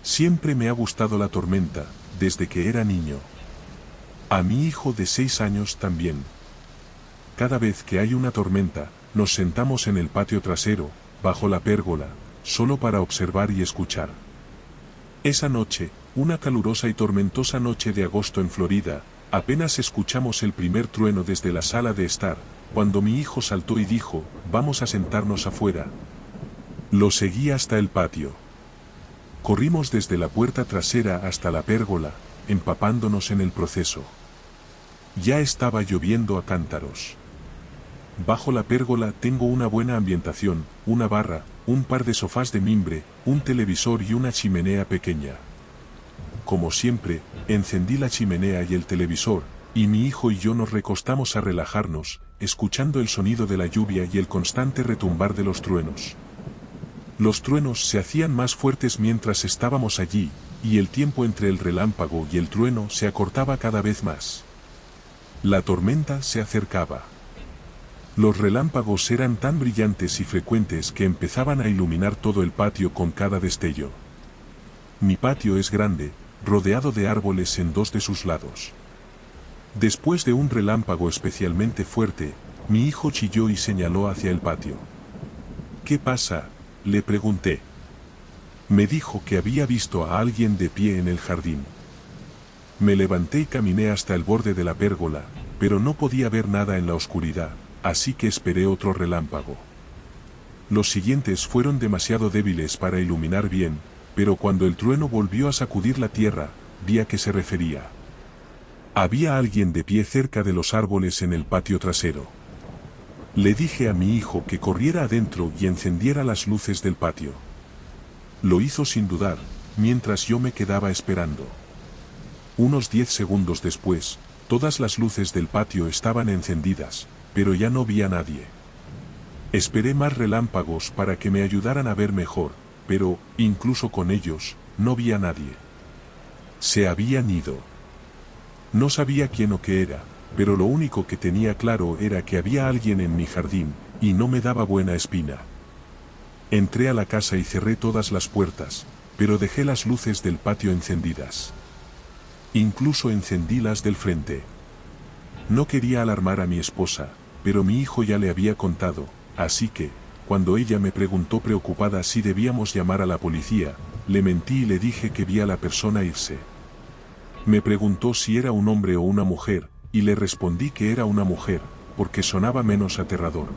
Siempre me ha gustado la tormenta, desde que era niño. A mi hijo de 6 años también. Cada vez que hay una tormenta, nos sentamos en el patio trasero, bajo la pérgola, solo para observar y escuchar. Esa noche, una calurosa y tormentosa noche de agosto en Florida, apenas escuchamos el primer trueno desde la sala de estar, cuando mi hijo saltó y dijo, vamos a sentarnos afuera. Lo seguí hasta el patio. Corrimos desde la puerta trasera hasta la pérgola, empapándonos en el proceso. Ya estaba lloviendo a cántaros. Bajo la pérgola tengo una buena ambientación, una barra, un par de sofás de mimbre, un televisor y una chimenea pequeña. Como siempre, encendí la chimenea y el televisor, y mi hijo y yo nos recostamos a relajarnos, escuchando el sonido de la lluvia y el constante retumbar de los truenos. Los truenos se hacían más fuertes mientras estábamos allí, y el tiempo entre el relámpago y el trueno se acortaba cada vez más. La tormenta se acercaba. Los relámpagos eran tan brillantes y frecuentes que empezaban a iluminar todo el patio con cada destello. Mi patio es grande, rodeado de árboles en 2 de sus lados. Después de un relámpago especialmente fuerte, mi hijo chilló y señaló hacia el patio. ¿Qué pasa?, le pregunté. Me dijo que había visto a alguien de pie en el jardín. Me levanté y caminé hasta el borde de la pérgola, pero no podía ver nada en la oscuridad, así que esperé otro relámpago. Los siguientes fueron demasiado débiles para iluminar bien, pero cuando el trueno volvió a sacudir la tierra, vi a qué se refería. Había alguien de pie cerca de los árboles en el patio trasero. Le dije a mi hijo que corriera adentro y encendiera las luces del patio. Lo hizo sin dudar, mientras yo me quedaba esperando. Unos 10 segundos después, todas las luces del patio estaban encendidas, pero ya no vi a nadie. Esperé más relámpagos para que me ayudaran a ver mejor, pero, incluso con ellos, no vi a nadie. Se habían ido. No sabía quién o qué era, pero lo único que tenía claro era que había alguien en mi jardín, y no me daba buena espina. Entré a la casa y cerré todas las puertas, pero dejé las luces del patio encendidas. Incluso encendí las del frente. No quería alarmar a mi esposa, pero mi hijo ya le había contado, así que, cuando ella me preguntó preocupada si debíamos llamar a la policía, le mentí y le dije que vi a la persona irse. Me preguntó si era un hombre o una mujer, y le respondí que era una mujer, porque sonaba menos aterrador.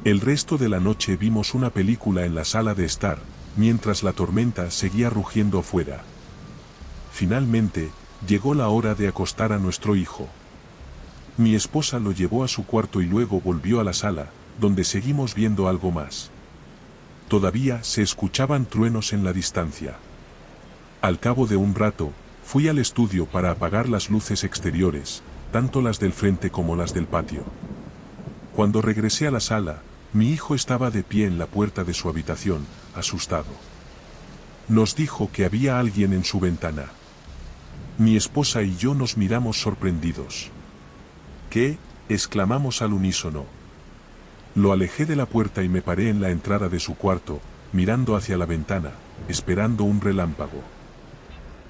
El resto de la noche vimos una película en la sala de estar, mientras la tormenta seguía rugiendo afuera. Finalmente, llegó la hora de acostar a nuestro hijo. Mi esposa lo llevó a su cuarto y luego volvió a la sala, donde seguimos viendo algo más. Todavía se escuchaban truenos en la distancia. Al cabo de un rato, fui al estudio para apagar las luces exteriores, tanto las del frente como las del patio. Cuando regresé a la sala, mi hijo estaba de pie en la puerta de su habitación, asustado. Nos dijo que había alguien en su ventana. Mi esposa y yo nos miramos sorprendidos. ¿Qué?, exclamamos al unísono. Lo alejé de la puerta y me paré en la entrada de su cuarto, mirando hacia la ventana, esperando un relámpago.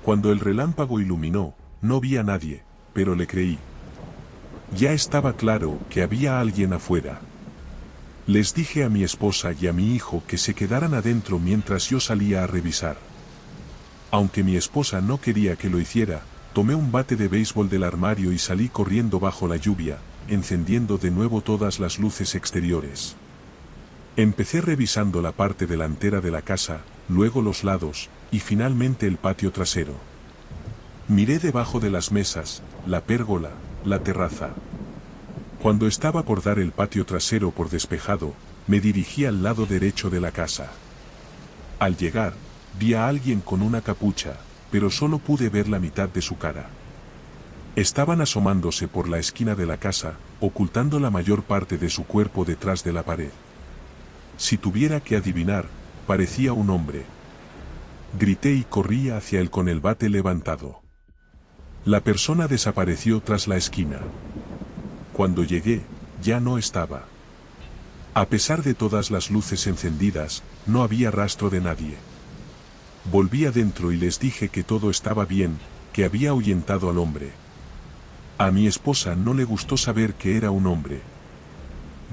Cuando el relámpago iluminó, no vi a nadie, pero le creí. Ya estaba claro que había alguien afuera. Les dije a mi esposa y a mi hijo que se quedaran adentro mientras yo salía a revisar. Aunque mi esposa no quería que lo hiciera, tomé un bate de béisbol del armario y salí corriendo bajo la lluvia, encendiendo de nuevo todas las luces exteriores. Empecé revisando la parte delantera de la casa, luego los lados, y finalmente el patio trasero. Miré debajo de las mesas, la pérgola, la terraza. Cuando estaba por dar el patio trasero por despejado, me dirigí al lado derecho de la casa. Al llegar, vi a alguien con una capucha, pero solo pude ver la mitad de su cara. Estaban asomándose por la esquina de la casa, ocultando la mayor parte de su cuerpo detrás de la pared. Si tuviera que adivinar, parecía un hombre. Grité y corrí hacia él con el bate levantado. La persona desapareció tras la esquina. Cuando llegué, ya no estaba. A pesar de todas las luces encendidas, no había rastro de nadie. Volví adentro y les dije que todo estaba bien, que había ahuyentado al hombre. A mi esposa no le gustó saber que era un hombre.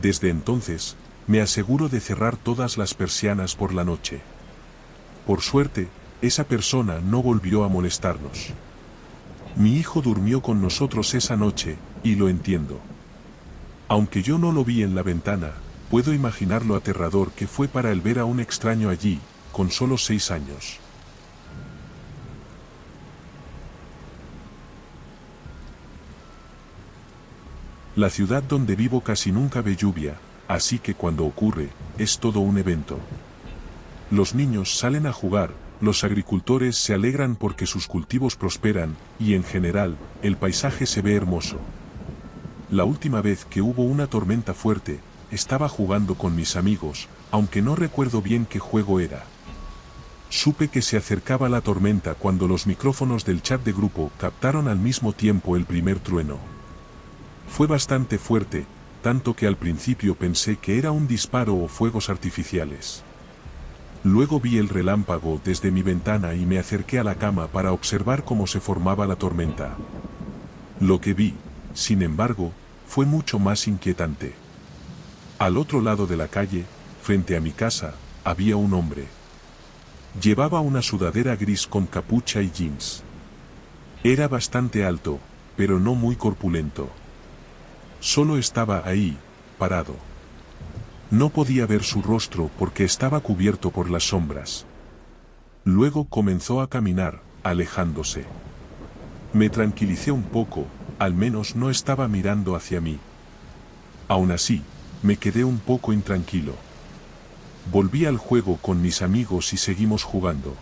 Desde entonces, me aseguro de cerrar todas las persianas por la noche. Por suerte, esa persona no volvió a molestarnos. Mi hijo durmió con nosotros esa noche, y lo entiendo. Aunque yo no lo vi en la ventana, puedo imaginar lo aterrador que fue para él ver a un extraño allí, con solo 6 años. La ciudad donde vivo casi nunca ve lluvia, así que cuando ocurre, es todo un evento. Los niños salen a jugar, los agricultores se alegran porque sus cultivos prosperan, y en general, el paisaje se ve hermoso. La última vez que hubo una tormenta fuerte, estaba jugando con mis amigos, aunque no recuerdo bien qué juego era. Supe que se acercaba la tormenta cuando los micrófonos del chat de grupo captaron al mismo tiempo el primer trueno. Fue bastante fuerte, tanto que al principio pensé que era un disparo o fuegos artificiales. Luego vi el relámpago desde mi ventana y me acerqué a la cama para observar cómo se formaba la tormenta. Lo que vi, sin embargo, fue mucho más inquietante. Al otro lado de la calle, frente a mi casa, había un hombre. Llevaba una sudadera gris con capucha y jeans. Era bastante alto, pero no muy corpulento. Solo estaba ahí, parado. No podía ver su rostro porque estaba cubierto por las sombras. Luego comenzó a caminar, alejándose. Me tranquilicé un poco, al menos no estaba mirando hacia mí. Aún así, me quedé un poco intranquilo. Volví al juego con mis amigos y seguimos jugando.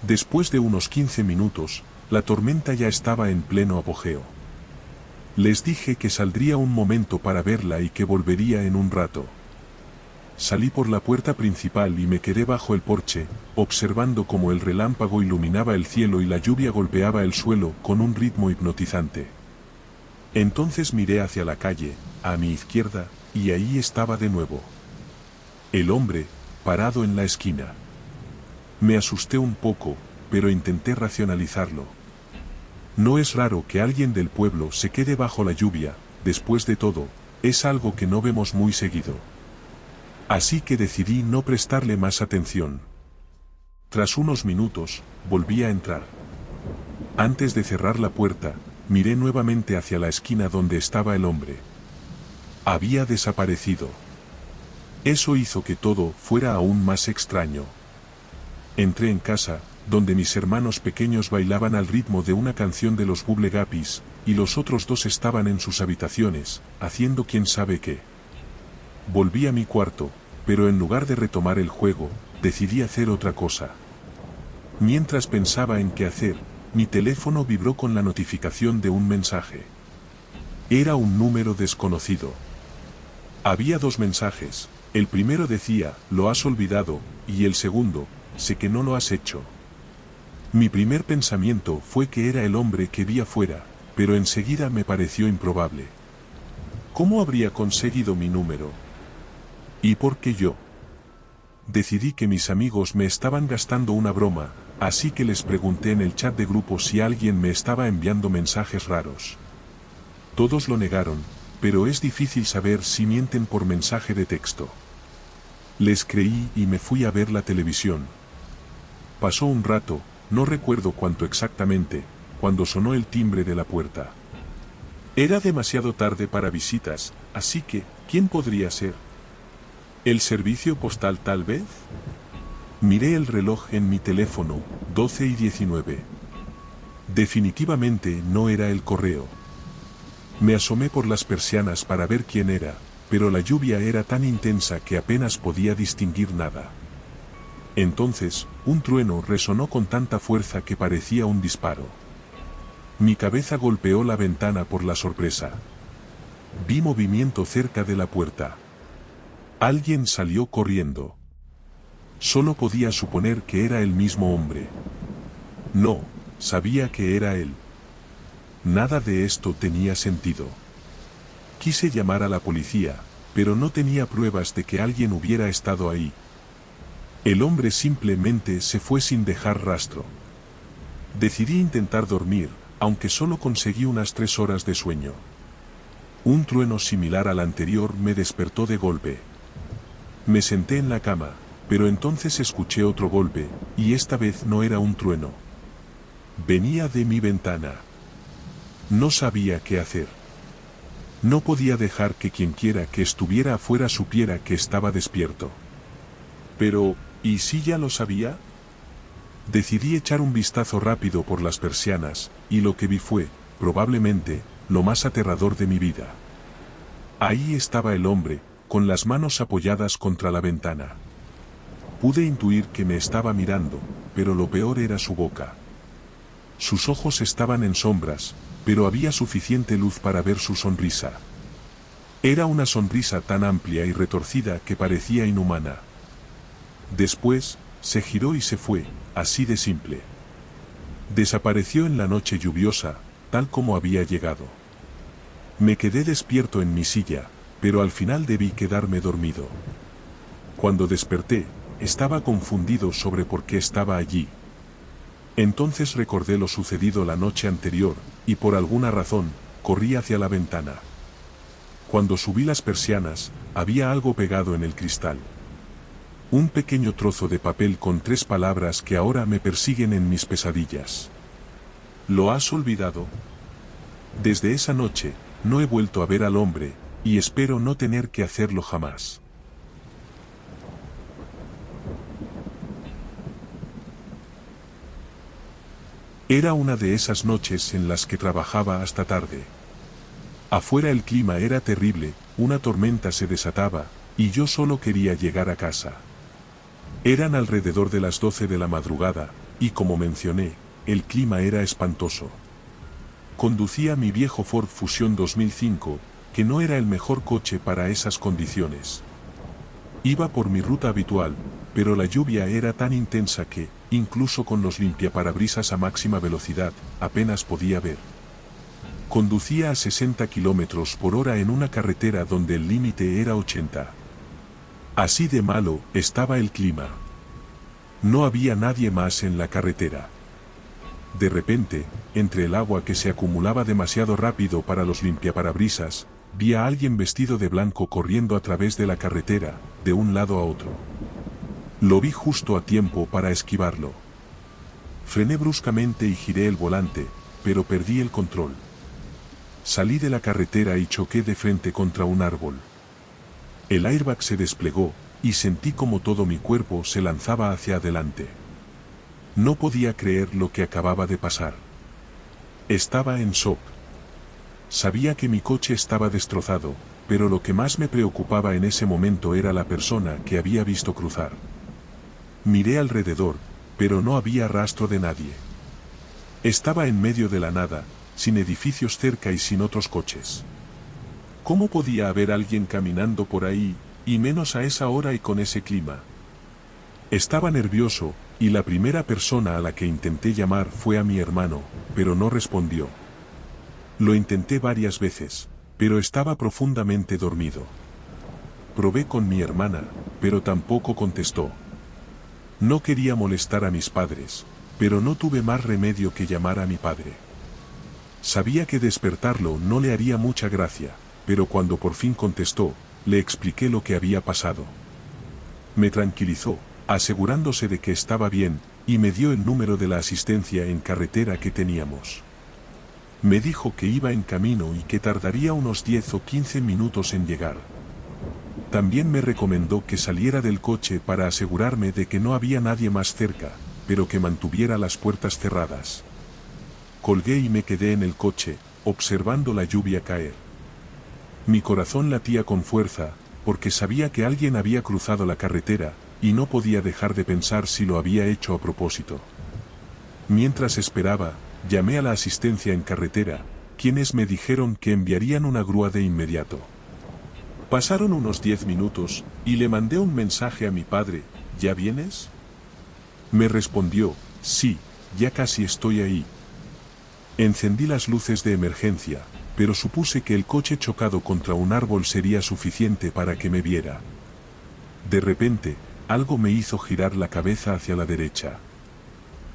Después de unos 15 minutos, la tormenta ya estaba en pleno apogeo. Les dije que saldría un momento para verla y que volvería en un rato. Salí por la puerta principal y me quedé bajo el porche, observando cómo el relámpago iluminaba el cielo y la lluvia golpeaba el suelo con un ritmo hipnotizante. Entonces miré hacia la calle, a mi izquierda, y ahí estaba de nuevo. El hombre, parado en la esquina. Me asusté un poco, pero intenté racionalizarlo. No es raro que alguien del pueblo se quede bajo la lluvia, después de todo, es algo que no vemos muy seguido. Así que decidí no prestarle más atención. Tras unos minutos, volví a entrar. Antes de cerrar la puerta, miré nuevamente hacia la esquina donde estaba el hombre. Había desaparecido. Eso hizo que todo fuera aún más extraño. Entré en casa, donde mis hermanos pequeños bailaban al ritmo de una canción de los Bubble Guppies, y los otros dos estaban en sus habitaciones, haciendo quién sabe qué. Volví a mi cuarto, pero en lugar de retomar el juego, decidí hacer otra cosa. Mientras pensaba en qué hacer, mi teléfono vibró con la notificación de un mensaje. Era un número desconocido. Había 2 mensajes, el primero decía, lo has olvidado, y el segundo, sé que no lo has hecho. Mi primer pensamiento fue que era el hombre que vi afuera, pero enseguida me pareció improbable. ¿Cómo habría conseguido mi número? ¿Y por qué yo? Decidí que mis amigos me estaban gastando una broma, así que les pregunté en el chat de grupo si alguien me estaba enviando mensajes raros. Todos lo negaron, pero es difícil saber si mienten por mensaje de texto. Les creí y me fui a ver la televisión. Pasó un rato, no recuerdo cuánto exactamente, cuando sonó el timbre de la puerta. Era demasiado tarde para visitas, así que, ¿quién podría ser? ¿El servicio postal tal vez? Miré el reloj en mi teléfono, 12:19. Definitivamente no era el correo. Me asomé por las persianas para ver quién era, pero la lluvia era tan intensa que apenas podía distinguir nada. Entonces, un trueno resonó con tanta fuerza que parecía un disparo. Mi cabeza golpeó la ventana por la sorpresa. Vi movimiento cerca de la puerta. Alguien salió corriendo. Solo podía suponer que era el mismo hombre. No, sabía que era él. Nada de esto tenía sentido. Quise llamar a la policía, pero no tenía pruebas de que alguien hubiera estado ahí. El hombre simplemente se fue sin dejar rastro. Decidí intentar dormir, aunque solo conseguí unas 3 horas de sueño. Un trueno similar al anterior me despertó de golpe. Me senté en la cama, pero entonces escuché otro golpe, y esta vez no era un trueno. Venía de mi ventana. No sabía qué hacer. No podía dejar que quienquiera que estuviera afuera supiera que estaba despierto. Pero, ¿y si ya lo sabía? Decidí echar un vistazo rápido por las persianas, y lo que vi fue, probablemente, lo más aterrador de mi vida. Ahí estaba el hombre, con las manos apoyadas contra la ventana. Pude intuir que me estaba mirando, pero lo peor era su boca. Sus ojos estaban en sombras, pero había suficiente luz para ver su sonrisa. Era una sonrisa tan amplia y retorcida que parecía inhumana. Después, se giró y se fue, así de simple. Desapareció en la noche lluviosa, tal como había llegado. Me quedé despierto en mi silla, pero al final debí quedarme dormido. Cuando desperté, estaba confundido sobre por qué estaba allí. Entonces recordé lo sucedido la noche anterior, y por alguna razón, corrí hacia la ventana. Cuando subí las persianas, había algo pegado en el cristal. Un pequeño trozo de papel con 3 palabras que ahora me persiguen en mis pesadillas. ¿Lo has olvidado? Desde esa noche, no he vuelto a ver al hombre, y espero no tener que hacerlo jamás. Era una de esas noches en las que trabajaba hasta tarde. Afuera el clima era terrible, una tormenta se desataba, y yo solo quería llegar a casa. Eran alrededor de las 12 de la madrugada, y como mencioné, el clima era espantoso. Conducía mi viejo Ford Fusion 2005, que no era el mejor coche para esas condiciones. Iba por mi ruta habitual, pero la lluvia era tan intensa que, incluso con los limpiaparabrisas a máxima velocidad, apenas podía ver. Conducía a 60 kilómetros por hora en una carretera donde el límite era 80. Así de malo estaba el clima. No había nadie más en la carretera. De repente, entre el agua que se acumulaba demasiado rápido para los limpiaparabrisas, vi a alguien vestido de blanco corriendo a través de la carretera, de un lado a otro. Lo vi justo a tiempo para esquivarlo. Frené bruscamente y giré el volante, pero perdí el control. Salí de la carretera y choqué de frente contra un árbol. El airbag se desplegó, y sentí como todo mi cuerpo se lanzaba hacia adelante. No podía creer lo que acababa de pasar. Estaba en shock. Sabía que mi coche estaba destrozado, pero lo que más me preocupaba en ese momento era la persona que había visto cruzar. Miré alrededor, pero no había rastro de nadie. Estaba en medio de la nada, sin edificios cerca y sin otros coches. ¿Cómo podía haber alguien caminando por ahí, y menos a esa hora y con ese clima? Estaba nervioso, y la primera persona a la que intenté llamar fue a mi hermano, pero no respondió. Lo intenté varias veces, pero estaba profundamente dormido. Probé con mi hermana, pero tampoco contestó. No quería molestar a mis padres, pero no tuve más remedio que llamar a mi padre. Sabía que despertarlo no le haría mucha gracia, pero cuando por fin contestó, le expliqué lo que había pasado. Me tranquilizó, asegurándose de que estaba bien, y me dio el número de la asistencia en carretera que teníamos. Me dijo que iba en camino y que tardaría unos 10 o 15 minutos en llegar. También me recomendó que saliera del coche para asegurarme de que no había nadie más cerca, pero que mantuviera las puertas cerradas. Colgué y me quedé en el coche, observando la lluvia caer. Mi corazón latía con fuerza, porque sabía que alguien había cruzado la carretera, y no podía dejar de pensar si lo había hecho a propósito. Mientras esperaba, llamé a la asistencia en carretera, quienes me dijeron que enviarían una grúa de inmediato. Pasaron unos 10 minutos, y le mandé un mensaje a mi padre: ¿ya vienes? Me respondió: sí, ya casi estoy ahí. Encendí las luces de emergencia, pero supuse que el coche chocado contra un árbol sería suficiente para que me viera. De repente, algo me hizo girar la cabeza hacia la derecha.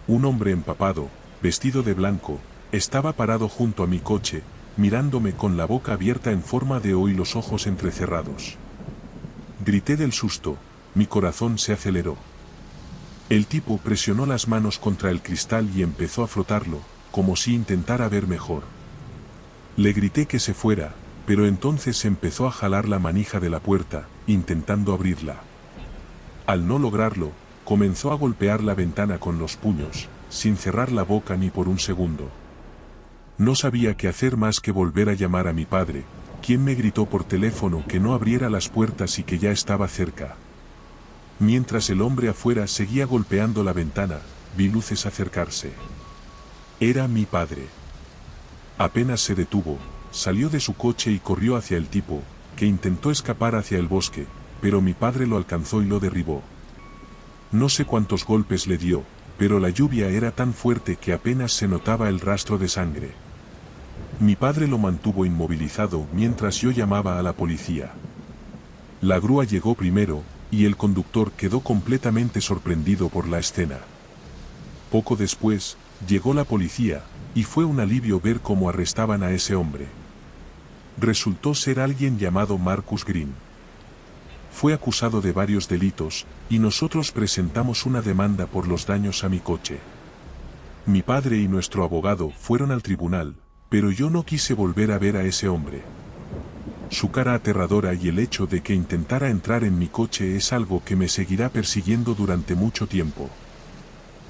Un hombre empapado, vestido de blanco, estaba parado junto a mi coche, mirándome con la boca abierta en forma de O y los ojos entrecerrados. Grité del susto, mi corazón se aceleró. El tipo presionó las manos contra el cristal y empezó a frotarlo, como si intentara ver mejor. Le grité que se fuera, pero entonces empezó a jalar la manija de la puerta, intentando abrirla. Al no lograrlo, comenzó a golpear la ventana con los puños, sin cerrar la boca ni por un segundo. No sabía qué hacer más que volver a llamar a mi padre, quien me gritó por teléfono que no abriera las puertas y que ya estaba cerca. Mientras el hombre afuera seguía golpeando la ventana, vi luces acercarse. Era mi padre. Apenas se detuvo, salió de su coche y corrió hacia el tipo, que intentó escapar hacia el bosque, pero mi padre lo alcanzó y lo derribó. No sé cuántos golpes le dio, pero la lluvia era tan fuerte que apenas se notaba el rastro de sangre. Mi padre lo mantuvo inmovilizado mientras yo llamaba a la policía. La grúa llegó primero, y el conductor quedó completamente sorprendido por la escena. Poco después, llegó la policía, y fue un alivio ver cómo arrestaban a ese hombre. Resultó ser alguien llamado Marcus Green. Fue acusado de varios delitos, y nosotros presentamos una demanda por los daños a mi coche. Mi padre y nuestro abogado fueron al tribunal, pero yo no quise volver a ver a ese hombre. Su cara aterradora y el hecho de que intentara entrar en mi coche es algo que me seguirá persiguiendo durante mucho tiempo.